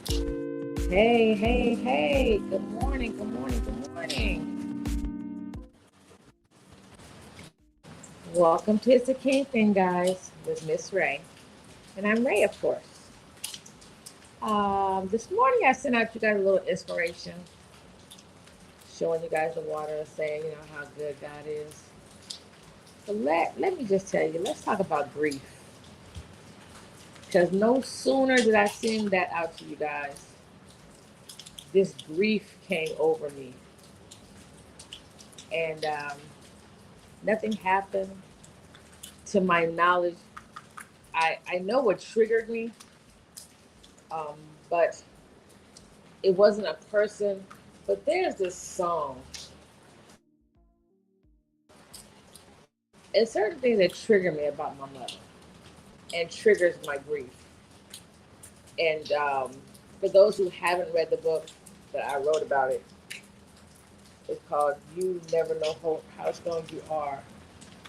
Hey, hey, hey. Good morning, good morning, good morning. Welcome to It's a King Thing, guys, with Miss Ray. And I'm Ray, of course. This morning I sent out you guys a little inspiration, showing you guys the water, saying, how good God is. So let me just tell you, let's talk about grief. Because no sooner did I send that out to you guys, this grief came over me. And nothing happened to my knowledge. I know what triggered me, um, but it wasn't a person. But there's this song and certain things that trigger me about my mother and triggers my grief. And for those who haven't read the book that I wrote about it, it's called "You Never Know How Strong You Are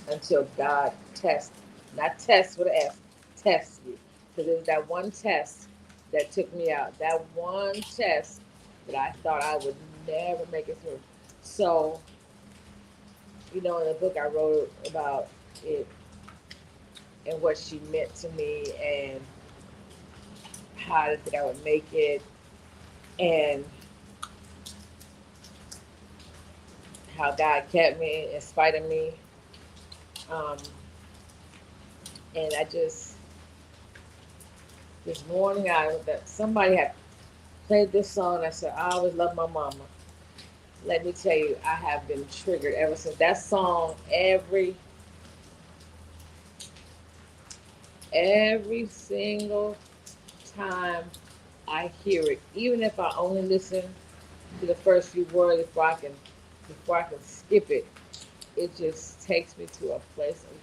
Until God Tests." Not test with an S, test you. Because it was that one test that took me out. That one test that I thought I would never make it through. So, in the book I wrote about it and what she meant to me and how I didn't think I would make it and how God kept me in spite of me. Um, and this morning, that somebody had played this song. I said, I always love my mama. Let me tell you, I have been triggered ever since that song. Every single time I hear it, even if I only listen to the first few words before I can skip it, it just takes me to a place of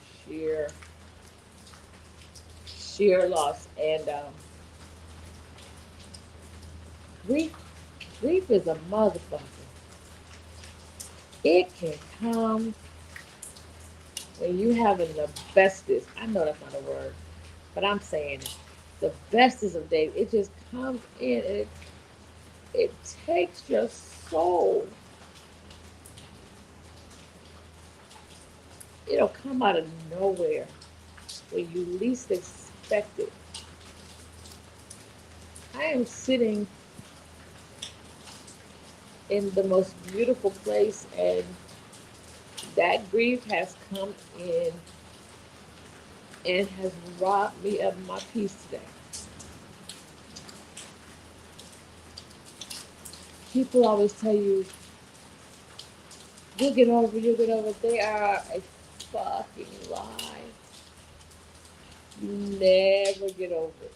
sheer loss. And grief, grief is a motherfucker. It can come when you having the bestest. I know that's not a word, but I'm saying it. The bestest of days. It just comes in and it takes your soul. It'll come out of nowhere when you least expect it. I am sitting in the most beautiful place, and that grief has come in and has robbed me of my peace today. People always tell you, you'll get over it, you'll get over it. They are a fucking lie. You never get over it.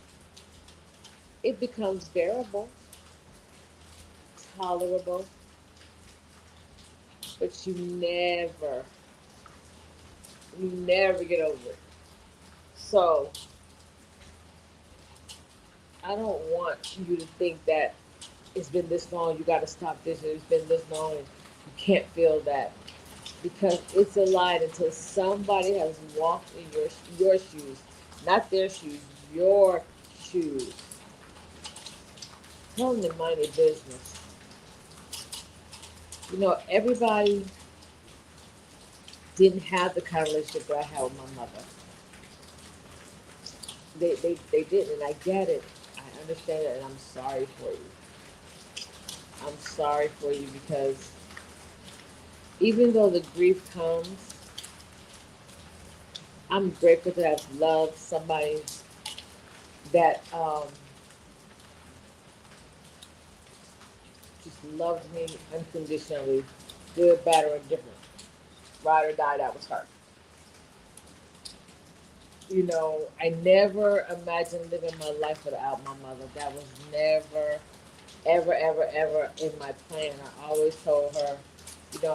It becomes bearable, tolerable, but you never get over it. So I don't want you to think that it's been this long, you got to stop this, and it's been this long, and you can't feel that. Because it's a lie until somebody has walked in your shoes, not their shoes, your shoes. Tell them to mind their business. Everybody didn't have the kind of relationship that I had with my mother. They didn't, and I get it. I understand it, and I'm sorry for you. I'm sorry for you because even though the grief comes, I'm grateful to have loved somebody that just loved me unconditionally, good, bad, or indifferent. Ride or die, that was her. I never imagined living my life without my mother. That was never, ever, ever, ever in my plan. I always told her,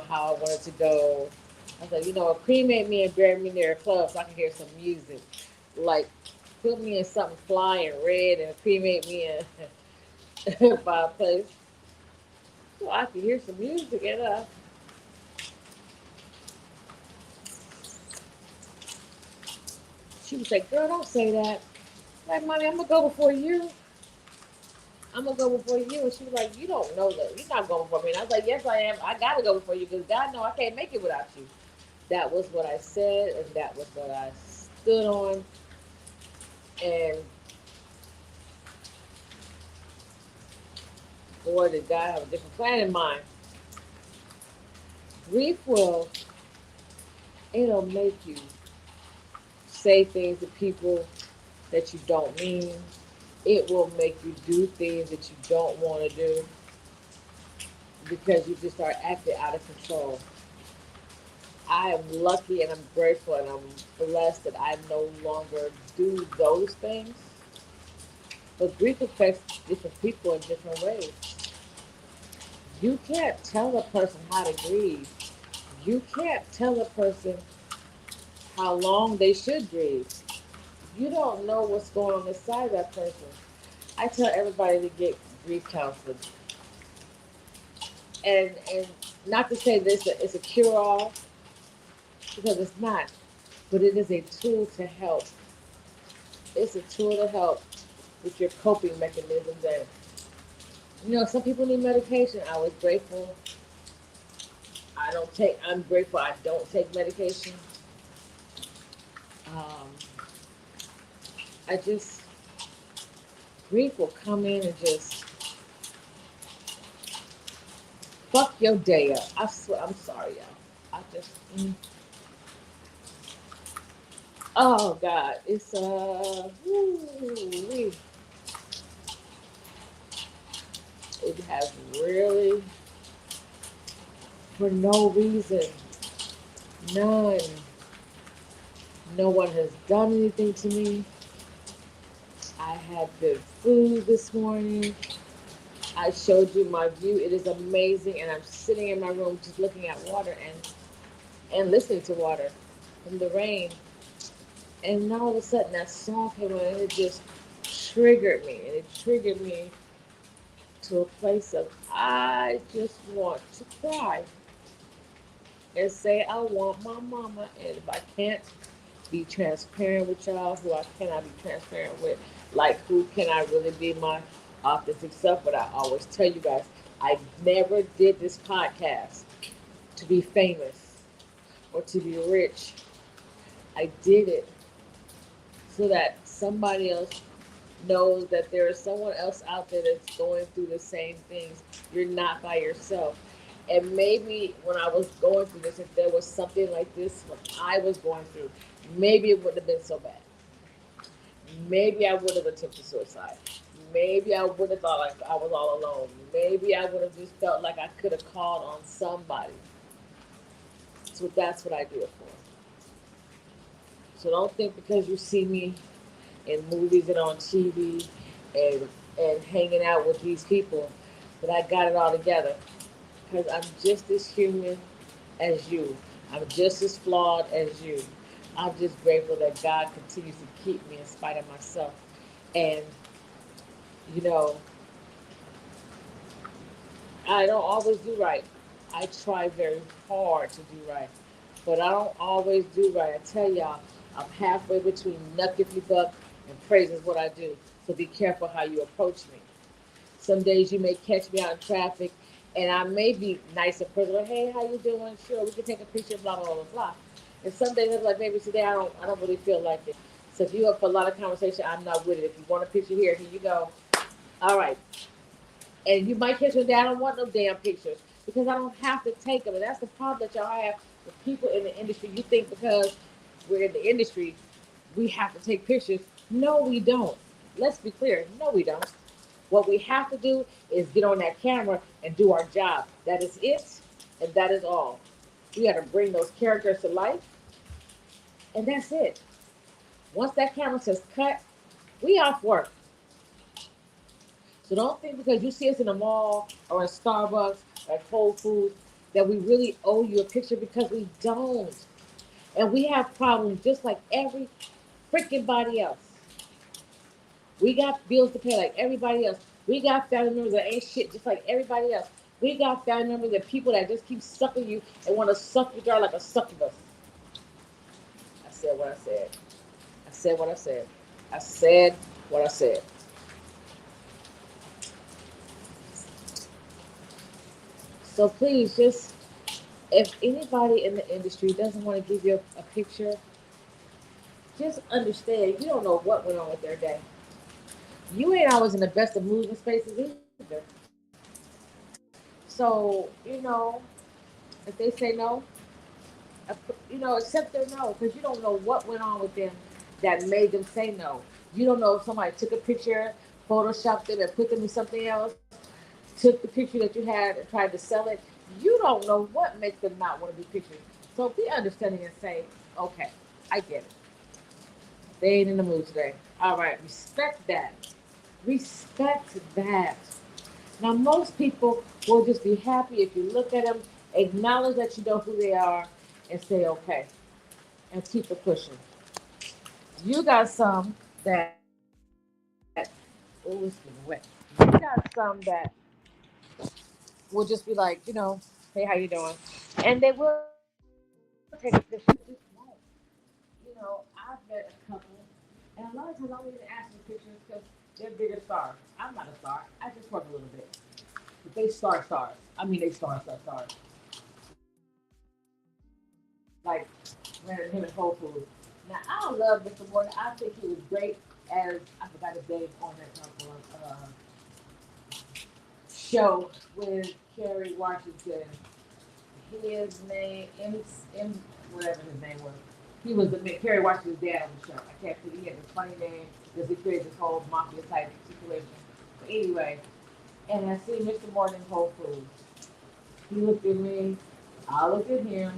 how I wanted to go. I said, cremate me and bury me near a club so I can hear some music. Like, put me in something fly and red and cremate me in by a place so I can hear some music. And she would say, girl, don't say that. Like, mommy, I'm going to go before you. I'm gonna go before you. And she was like, you don't know that. You're not going before me. And I was like, yes, I am. I gotta go before you because God know I can't make it without you. That was what I said, and that was what I stood on. And boy, did God have a different plan in mind. Grief it'll make you say things to people that you don't mean. It will make you do things that you don't want to do because you just start acting out of control. I am lucky and I'm grateful and I'm blessed that I no longer do those things. But grief affects different people in different ways. You can't tell a person how to grieve. You can't tell a person how long they should grieve. You don't know what's going on inside that person. I tell everybody to get grief counseling. And not to say this is a cure all, because it's not, but it is a tool to help. It's a tool to help with your coping mechanisms. And some people need medication. I was grateful. I'm grateful I don't take medication. Um, I just, grief will come in and just fuck your day up. I swear, I'm sorry, y'all. I just, oh God, it's, woo, it has really, for no reason, none, no one has done anything to me. I had good food this morning. I showed you my view. It is amazing, and I'm sitting in my room just looking at water and listening to water from the rain. And all of a sudden, that song came on, and it just triggered me. And it triggered me to a place of I just want to cry and say I want my mama. And if I can't be transparent with y'all, who I cannot be transparent with, like who can I really be my authentic self? But I always tell you guys, I never did this podcast to be famous or to be rich. I did it so that somebody else knows that there is someone else out there that's going through the same things. You're not by yourself. And maybe when I was going through this, if there was something like this when I was going through, maybe it wouldn't have been so bad. Maybe I would have attempted suicide. Maybe I would have thought like I was all alone. Maybe I would have just felt like I could have called on somebody. So that's what I do it for. So don't think because you see me in movies and on TV and hanging out with these people that I got it all together. Because I'm just as human as you. I'm just as flawed as you. I'm just grateful that God continues to keep me in spite of myself. And, you know, I don't always do right. I try very hard to do right. But I don't always do right. I tell y'all, I'm halfway between nuck if you buck and praise is what I do. So be careful how you approach me. Some days you may catch me out in traffic and I may be nice and personal. Hey, how you doing? Sure, we can take a picture, blah, blah, blah, blah. And some days I'm like, maybe today I don't really feel like it. So if you're up for a lot of conversation, I'm not with it. If you want a picture here you go. All right. And you might catch me there. I don't want no damn pictures because I don't have to take them. And that's the problem that y'all have with people in the industry. You think because we're in the industry, we have to take pictures. No, we don't. Let's be clear. No, we don't. What we have to do is get on that camera and do our job. That is it, and that is all. We got to bring those characters to life, and that's it. Once that camera says cut, we off work. So don't think because you see us in the mall or in Starbucks or at Whole Foods that we really owe you a picture because we don't. And we have problems just like every freaking body else. We got bills to pay like everybody else. We got family members that ain't shit just like everybody else. We got family members that people that just keep sucking you and want to suck you dry like a succubus. I said what I said. I said what I said. I said what I said. So please, just if anybody in the industry doesn't want to give you a picture, just understand you don't know what went on with their day. You ain't always in the best of moods and spaces either. So, if they say no, accept their no because you don't know what went on with them that made them say no. You don't know if somebody took a picture, photoshopped it, and put them in something else, took the picture that you had and tried to sell it. You don't know what makes them not want to be pictures. So be understanding and say, okay, I get it. They ain't in the mood today. All right, respect that. Respect that. Now, most people will just be happy if you look at them, acknowledge that you know who they are, and say, okay, and keep it pushing. You got some that, oh, it's getting wet. You got some that will just be like, hey, how you doing? And they will take a picture, but just won't. I've met a couple, and a lot of times I don't even ask for pictures because they're bigger stars. I'm not a star. I just work a little bit. But they stars. I mean, they stars. Like, man, him at Whole Foods. Now, I don't love Mr. Morgan. I think he was great as, I forgot his name on that show with Kerry Washington. His name, M, whatever his name was. He was Kerry Washington's dad on the show. I can't think. He had this funny name because he created this whole mafia type situation. But anyway, and I see Mr. Morton in Whole Foods. He looked at me. I looked at him.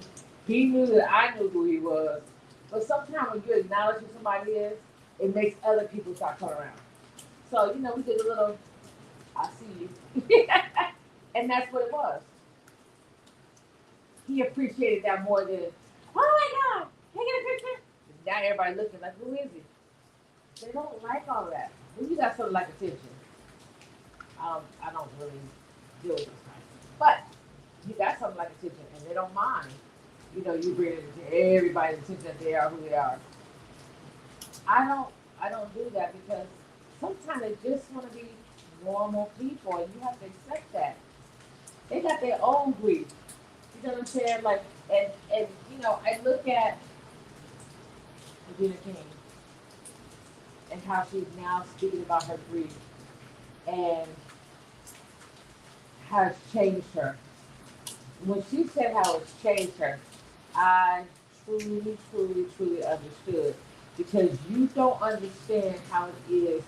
He knew that I knew who he was. But sometimes when you acknowledge who somebody is, it makes other people start coming around. So, we did a little, I see you. And that's what it was. He appreciated that more than, oh my God, can I get a picture? Now everybody looking like, who is he? They don't like all that. When you got something like attention, I don't really deal with this kind. But you got something like attention, and they don't mind. You bring it to everybody's attention that they are who they are. I don't, I don't do that because sometimes they just want to be normal people, and you have to accept that. They got their own grief. You know what I'm saying? Like, and I look at Regina King and how she's now speaking about her grief and how it's changed her. When she said how it's changed her, I truly understood because you don't understand how it is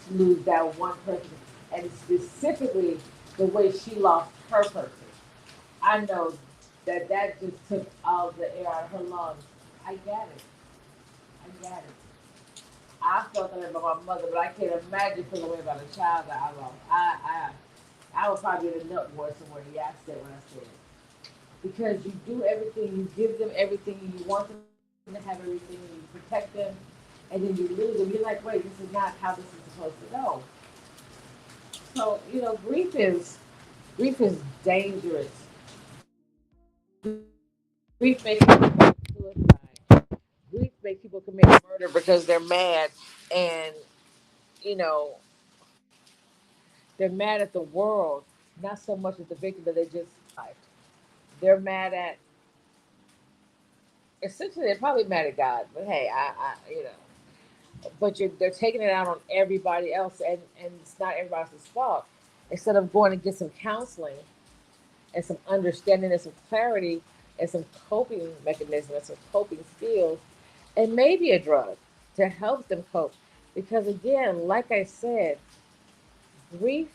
to lose that one person, and specifically the way she lost her person. I know that just took all the air out of her lungs. I get it. I get it. I felt that way about my mother, but I can't imagine feeling the way about a child that I lost. I was probably in a nut ward somewhere. Yeah, I said what I said. Because you do everything, you give them everything, you want them to have everything, you protect them, and then you lose them. You're like, wait, this is not how this is supposed to go. So grief is dangerous. Grief makes people commit suicide. Grief makes people commit murder because they're mad, and you know they're mad at the world, not so much at the victim, but they just they're mad at essentially they're probably mad at God. But hey, but they're taking it out on everybody else, and it's not everybody else's fault. Instead of going and get some counseling and some understanding and some clarity and some coping mechanism and some coping skills, and maybe a drug to help them cope. Because again, like I said, grief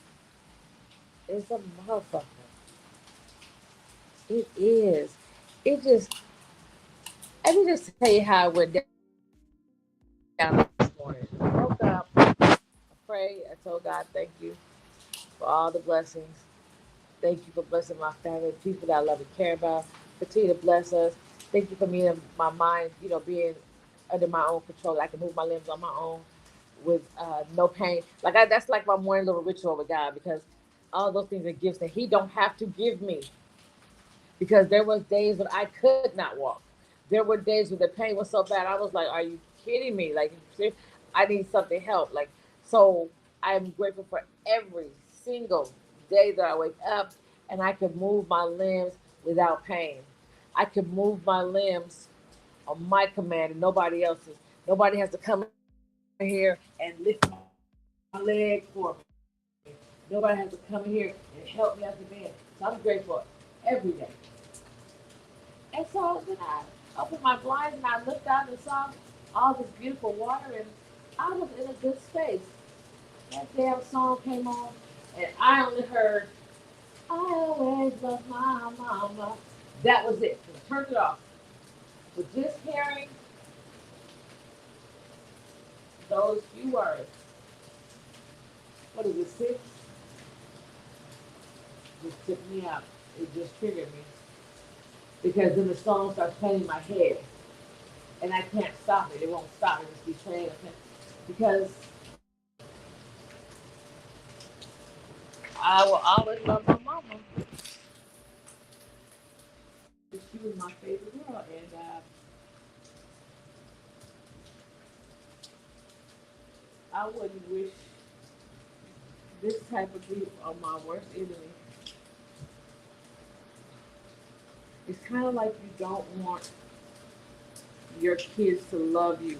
is a motherfucker. It is. It just let me just tell you how I went down this morning. I woke up, I prayed, I told God, thank you for all the blessings. Thank you for blessing my family, people that I love and care about. Continue to bless us. Thank you for me and my mind, being under my own control. I can move my limbs on my own with no pain. That's like my morning little ritual with God because all those things are gifts that He don't have to give me because there was days when I could not walk. There were days when the pain was so bad. I was like, "Are you kidding me? Like, I need something help." So I'm grateful for every single day that I wake up, and I could move my limbs without pain. I could move my limbs on my command and nobody else's. Nobody has to come in here and lift my leg for me. Nobody has to come in here and help me out the bed. So I'm grateful every day. And so then I opened my blinds and I looked out and saw all this beautiful water, and I was in a good space. That damn song came on, and I only heard "I always love my mama." That was it. I turned it off. But just hearing those few words, what is it, six, just took me out. It just triggered me because then the song starts playing in my head, and I can't stop it. It won't stop. It just keeps playing because I will always love my mama. She was my favorite girl, and I wouldn't wish this type of grief on my worst enemy. It's kind of like you don't want your kids to love you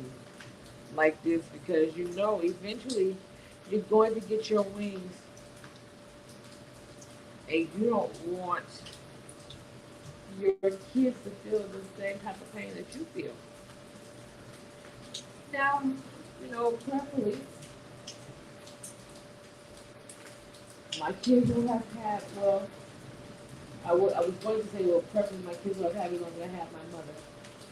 like this because you know eventually you're going to get your wings, and you don't want your kids to feel the same type of pain that you feel. Now, preferably, my kids will have had, well, I was going to say, well, preferably my kids will have had me longer than I have my mother.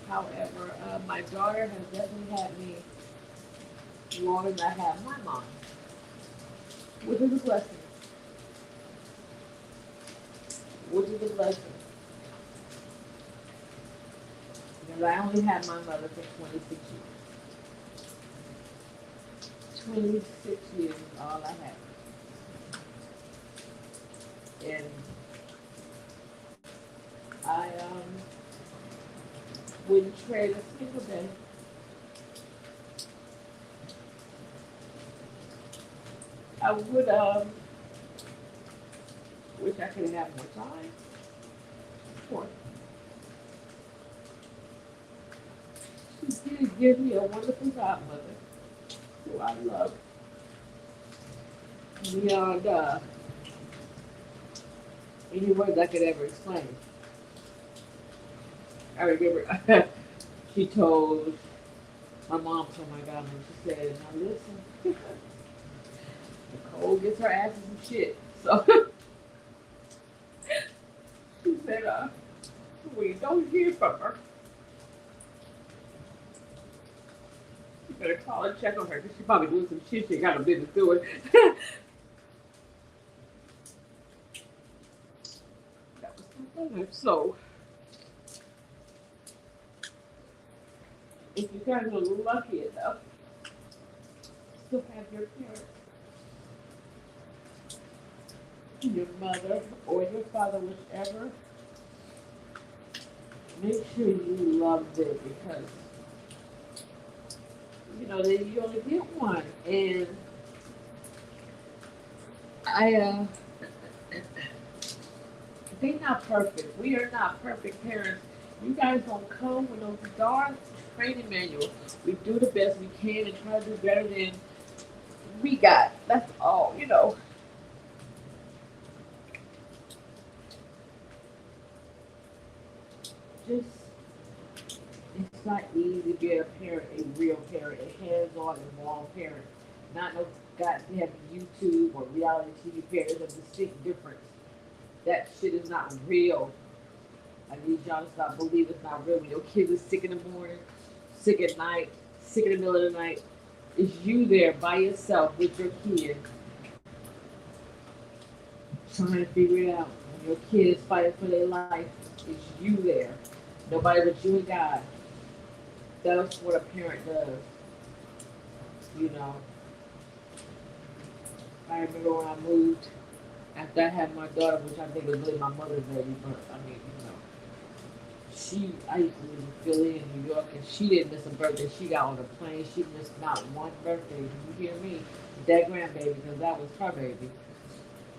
However, my daughter has definitely had me longer than I have my mom, which is a blessing. Which is a blessing. Because I only had my mother for 26 years. 26 years is all I had. And I wouldn't trade a single day. I would wish I could have more time. Of course. She did give me a wonderful godmother who I love beyond any words I could ever explain. I remember she told my mom told my godmother, she said, now listen, Nicole gets her ass in some shit. So she said, we don't hear from her. You better call and check on her because she probably doing some shit she got no business doing. That was so funny. So if you guys are lucky enough to have your parents, your mother or your father, whichever, make sure you love them because you only get one. And they're not perfect. We are not perfect parents. You guys don't come with those darn training manuals. We do the best we can and try to do better than we got. That's all. Just it's not easy to be a parent, a real parent, a hands-on, involved parent. Not no goddamn YouTube or reality TV parent. There's a distinct difference. That shit is not real. I need y'all to stop believing it's not real. When your kid is sick in the morning, sick at night, sick in the middle of the night, it's you there by yourself with your kid trying to figure it out. When your kid is fighting for their life, it's you there. Nobody but you and God. That's what a parent does. You know. I remember when I moved after I had my daughter, which I think was really my mother's baby, but I mean, I used to live in Philly and New York, and she didn't miss a birthday. She got on the plane. She missed not one birthday. Did you hear me? That grandbaby, because that was her baby.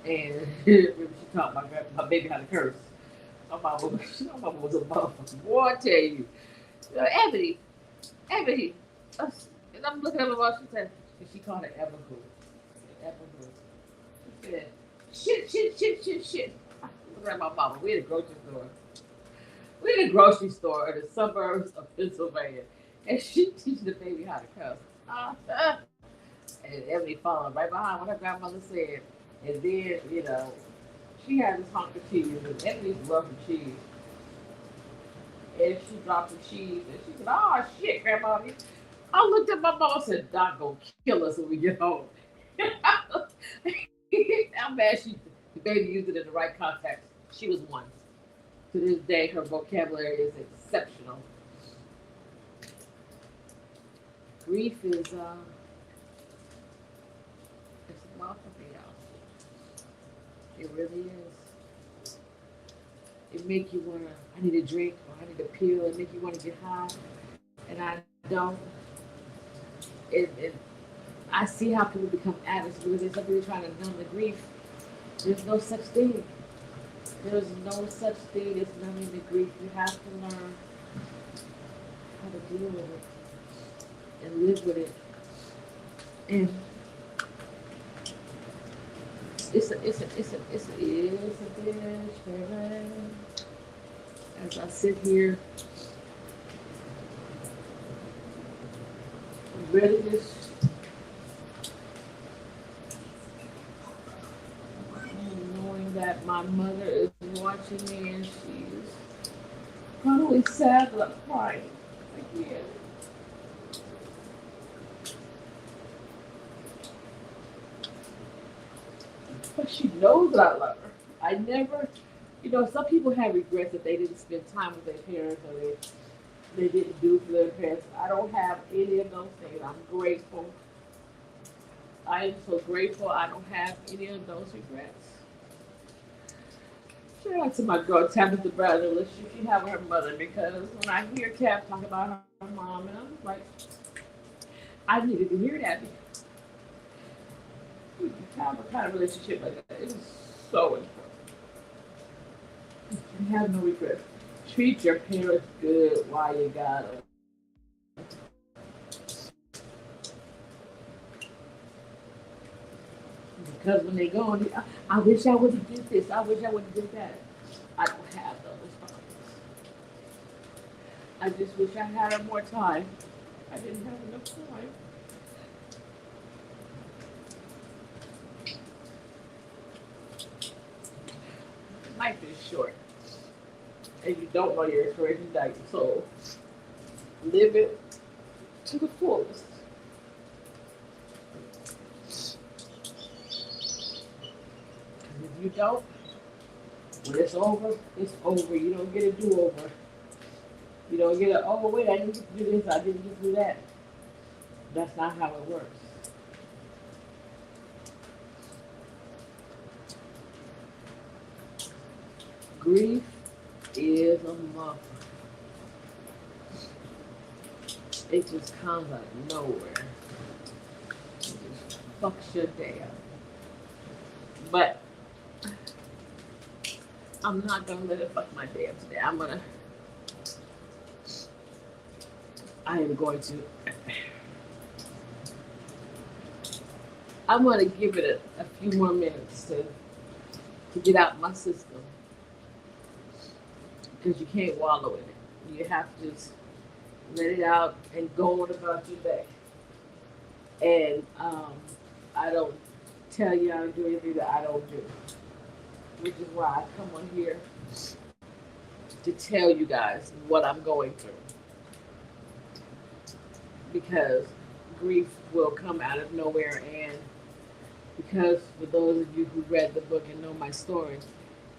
And she taught my baby how to curse. My mama was a motherfucker. Boy, I tell you. Ebony, Ebony. And I'm looking at my mom, she said, and she called it Everglue. Everglue. She said, shit. I looked at my mama. We in a grocery store. We in a grocery store in the suburbs of Pennsylvania. And she teaching the baby how to cuss. And Ebony following right behind what her grandmother said. And then, she had this hunk of cheese, and Ebony's loving cheese. And she dropped the cheese, and she said, "Oh shit, Grandma!" I looked at my mom and said, "Doc gonna kill us when we get home." I'm mad the baby used it in the right context. She was one. To this day, her vocabulary is exceptional. Grief is it's a motherfucker, y'all. It really is. It make you wanna. I need a drink or I need a pill. It make you wanna get high, and I don't. It I see how people become addicts because they're simply trying to numb the grief. There's no such thing. There's no such thing as numbing the grief. You have to learn how to deal with it and live with it. And it's a bitch. As I sit here, really just knowing that my mother is watching me and she's probably sad that I'm crying again. But she knows that I love her. I never, some people have regrets that they didn't spend time with their parents or they didn't do for their parents. I don't have any of those things. I'm grateful. I am so grateful I don't have any of those regrets. Shout out to my girl Tabitha Bradley. Let's see if she have her mother because when I hear Tab talk about her mom, and I'm like, I needed to hear that because we have a kind of relationship like that. It is so important. You have no regrets. Treat your parents good while you got them. Because when they go, I wish I would have did this. I wish I would have did that. I don't have those problems. I just wish I had more time. I didn't have enough time. Life is short, and you don't know your expiration date, so live it to the fullest. If you don't, when it's over, it's over. You don't get a do-over. You don't get a, oh, wait, I didn't get to do this, I didn't get to do that. That's not how it works. Grief is a mother. It just comes out of nowhere. It just fucks your day up. But I'm not gonna let it fuck my day up today. I'm gonna give it a few more minutes to get out my system. Because you can't wallow in it. You have to just let it out and go on about your day. And I don't tell you how to do anything that I don't do, which is why I come on here to tell you guys what I'm going through. Because grief will come out of nowhere, and because for those of you who read the book and know my story,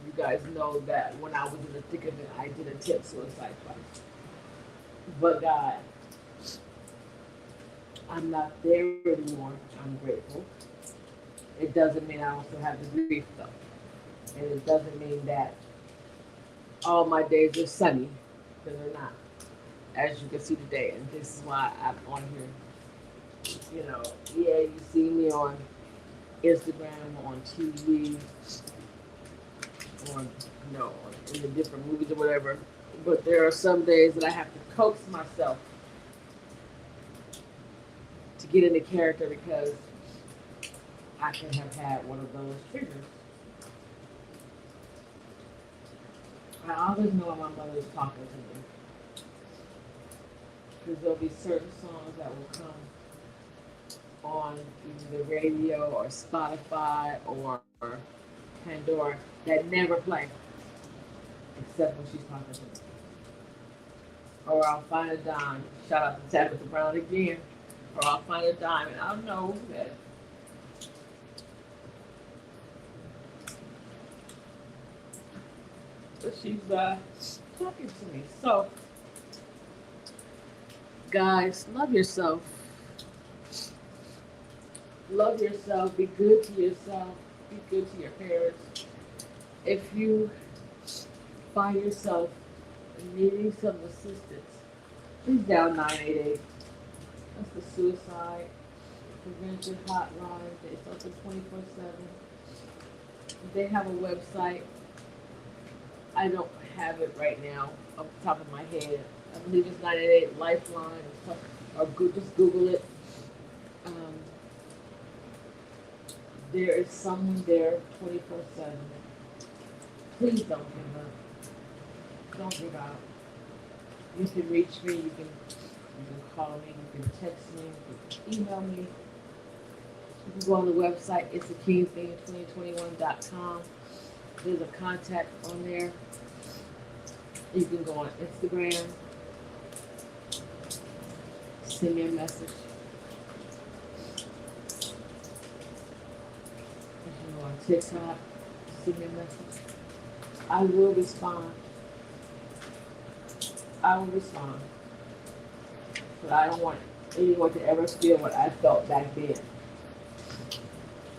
you guys know that when I was in the thick of it, I did attempt suicide twice. But God, I'm not there anymore. I'm grateful. It doesn't mean I also have the grief though. And it doesn't mean that all my days are sunny, because they're not. As you can see today, and this is why I'm on here. Yeah, you see me on Instagram, on TV, on in the different movies or whatever. But there are some days that I have to coax myself to get into character because I can have had one of those triggers. I always know when my mother is talking to me because there'll be certain songs that will come on either the radio or Spotify or Pandora that never play except when she's talking to me. Or I'll find a dime. Shout out to Tabitha Brown again. Or I'll find a dime and I'll know that she's talking to me. So, guys, love yourself. Love yourself. Be good to yourself. Be good to your parents. If you find yourself needing some assistance, please dial 988. That's the suicide prevention hotline. It's open 24/7. They have a website. I don't have it right now off the top of my head. I believe it's 988 Lifeline or just Google it. Um, there is someone there 24/7. Please don't give up. Don't give out. You can reach me. You can call me. You can text me. You can email me. You can go on the website. It's a kingthing2021.com. There's a contact on there. You can go on Instagram. Send me a message. You can go on TikTok. Send me a message. I will respond. I will respond. But I don't want anyone to ever feel what I felt back then.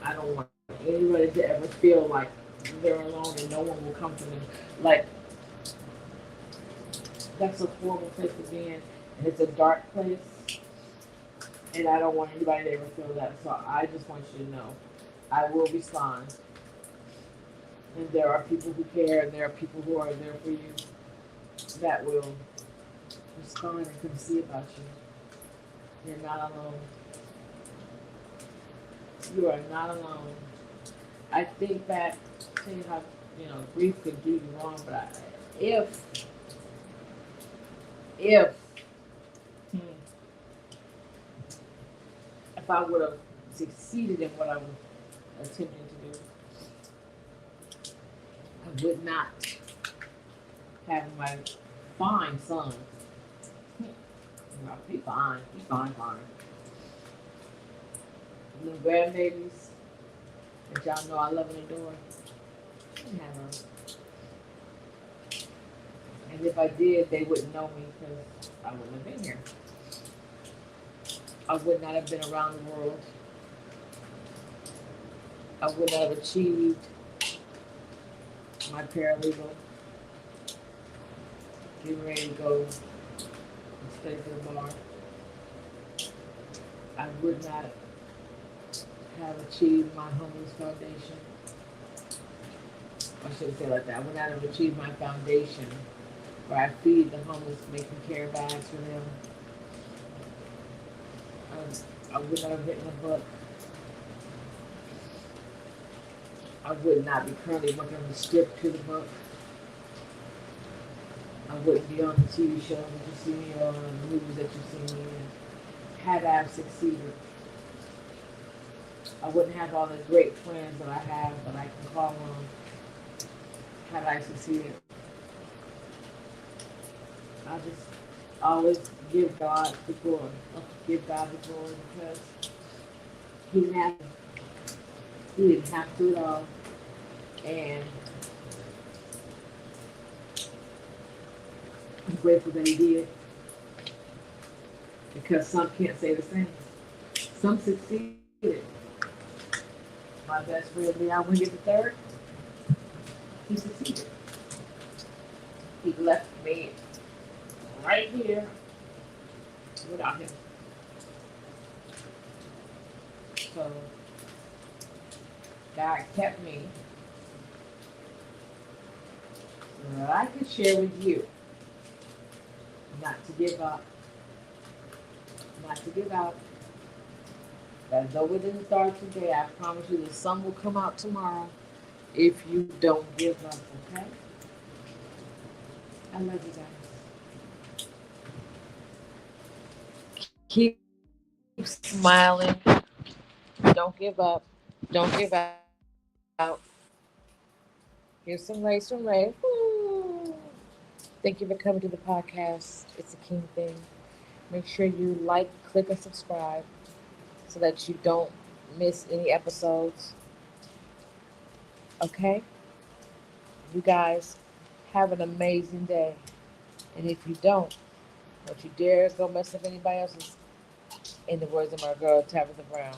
I don't want anybody to ever feel like they're alone and no one will come to them. Like, that's a horrible place to be in, and it's a dark place, and I don't want anybody to ever feel that. So I just want you to know, I will respond. And there are people who care, and there are people who are there for you that will respond and come see about you. You're not alone. You are not alone. I think back to how grief could do you wrong, but if if I would have succeeded in what I was attempting to do, I would not have my fine son. He's fine. He's fine. Little grandbabies, that y'all know I love and adore. I didn't have them. And if I did, they wouldn't know me because I wouldn't have been here. I would not have been around the world. I would not have achieved my paralegal, getting ready to go and study for the bar. I would not have achieved my homeless foundation. I shouldn't say it like that. I would not have achieved my foundation where I feed the homeless, making care bags for them. I would not have written a book. I would not be currently working on the script to the book. I wouldn't be on the TV show that you see me on, the movies that you see me in, had I succeeded. I wouldn't have all the great friends that I have that I can call on had I succeeded. I just always give God the glory. Give God the glory because He didn't have to at all. And I'm grateful that He did. Because some can't say the same. Some succeeded. My best friend Leon Wiggins III, he succeeded. He left me right here without him. So God kept me so that I could share with you not to give up, not to give out. That though it is dark today, I promise you the sun will come out tomorrow if you don't give up, okay? I love you guys. Keep smiling. Don't give up. Don't give out. Here's some Race from Ray. Woo. Thank you for coming to the podcast. It's a King thing. Make sure you like, click, and subscribe so that you don't miss any episodes. Okay? You guys have an amazing day. And if you don't you dare go mess up anybody else's, in the words of my girl Tabitha Brown,